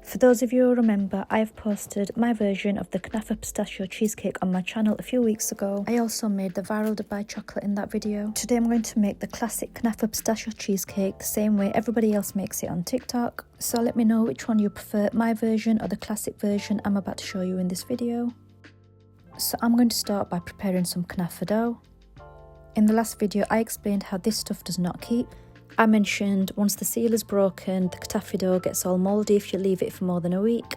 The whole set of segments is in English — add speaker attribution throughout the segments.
Speaker 1: For those of you who remember, I have posted my version of the Kunafa Pistachio Cheesecake on my channel a few weeks ago. I also made the viral Dubai chocolate in that video. Today I'm going to make the classic Kunafa Pistachio Cheesecake the same way everybody else makes it on TikTok. So let me know which one you prefer, my version or the classic version I'm about to show you in this video. So I'm going to start by preparing some Kunafa dough. In the last video I explained how this stuff does not keep. I mentioned once the seal is broken, the Kunafa dough gets all mouldy if you leave it for more than a week.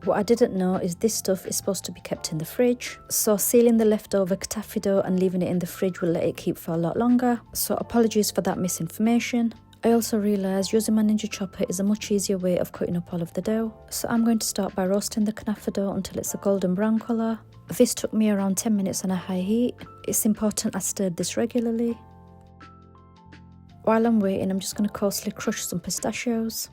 Speaker 1: What I didn't know is this stuff is supposed to be kept in the fridge, so sealing the leftover Kunafa dough and leaving it in the fridge will let it keep for a lot longer, so apologies for that misinformation. I also realised using my Ninja Chopper is a much easier way of cutting up all of the dough. So I'm going to start by roasting the Kunafa dough until it's a golden brown colour. This took me around 10 minutes on a high heat. It's important I stirred this regularly. While I'm waiting, I'm just going to coarsely crush some pistachios.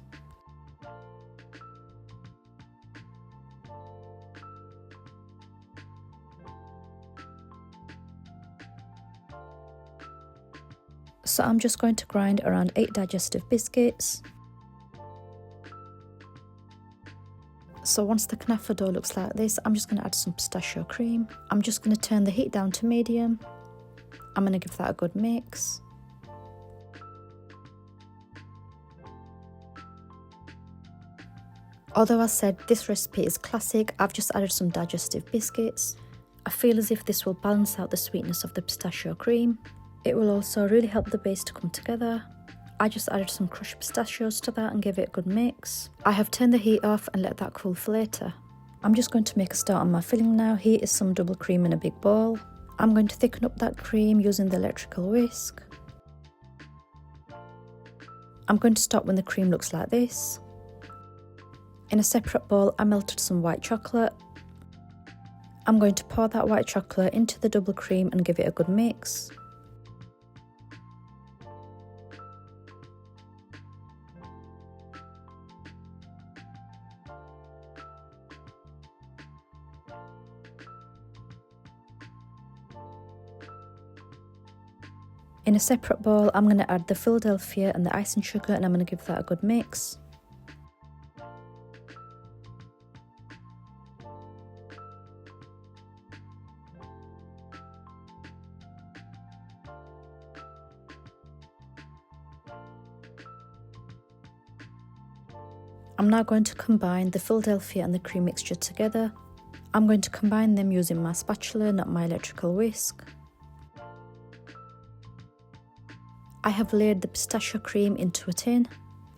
Speaker 1: So I'm just going to grind around 8 digestive biscuits. So once the Kunafa dough looks like this, I'm just going to add some pistachio cream. I'm just going to turn the heat down to medium. I'm going to give that a good mix. Although I said this recipe is classic, I've just added some digestive biscuits. I feel as if this will balance out the sweetness of the pistachio cream. It will also really help the base to come together. I just added some crushed pistachios to that and gave it a good mix. I have turned the heat off and let that cool for later. I'm just going to make a start on my filling now. Here is some double cream in a big bowl. I'm going to thicken up that cream using the electrical whisk. I'm going to stop when the cream looks like this. In a separate bowl, I melted some white chocolate. I'm going to pour that white chocolate into the double cream and give it a good mix. In a separate bowl, I'm going to add the Philadelphia and the icing sugar and I'm going to give that a good mix. I'm now going to combine the Philadelphia and the cream mixture together. I'm going to combine them using my spatula, not my electrical whisk. I have layered the pistachio cream into a tin.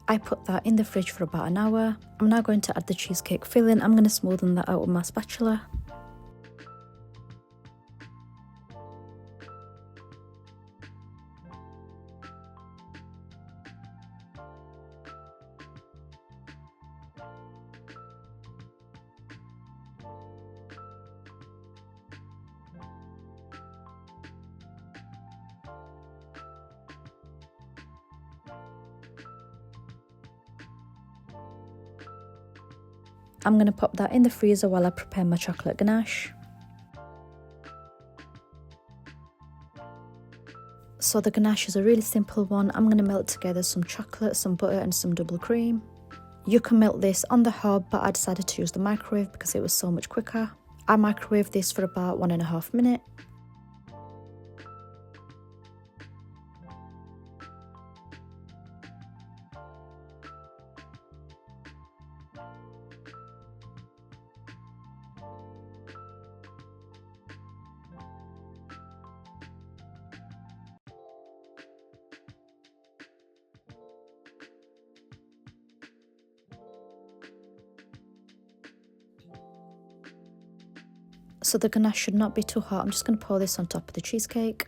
Speaker 1: I put that in the fridge for about an hour. I'm now going to add the cheesecake filling. I'm going to smoothen that out with my spatula. I'm going to pop that in the freezer while I prepare my chocolate ganache. So the ganache is a really simple one. I'm going to melt together some chocolate, some butter and some double cream. You can melt this on the hob, but I decided to use the microwave because it was so much quicker. I microwaved this for about 1.5 minutes. So the ganache should not be too hot. I'm just going to pour this on top of the cheesecake.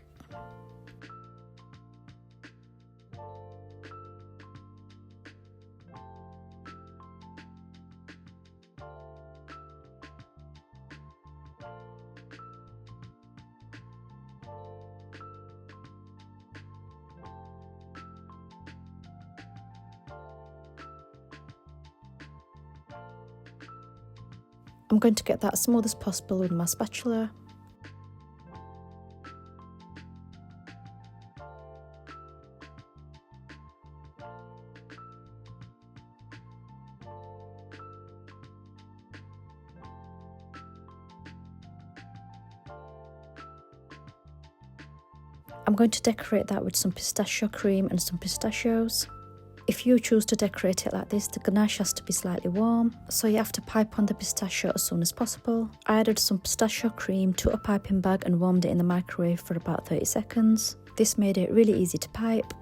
Speaker 1: I'm going to get that as smooth as possible with my spatula. I'm going to decorate that with some pistachio cream and some pistachios. If you choose to decorate it like this, the ganache has to be slightly warm, so you have to pipe on the pistachio as soon as possible. I added some pistachio cream to a piping bag and warmed it in the microwave for about 30 seconds. This made it really easy to pipe.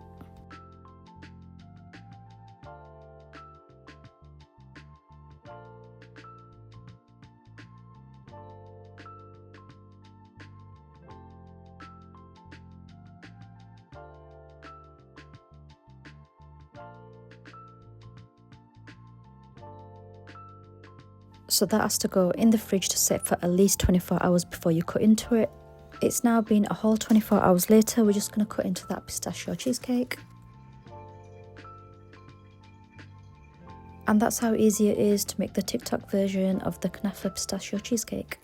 Speaker 1: So that has to go in the fridge to set for at least 24 hours before you cut into it. It's now been a whole 24 hours later. We're just going to cut into that pistachio cheesecake. And that's how easy it is to make the TikTok version of the Kunafa pistachio cheesecake.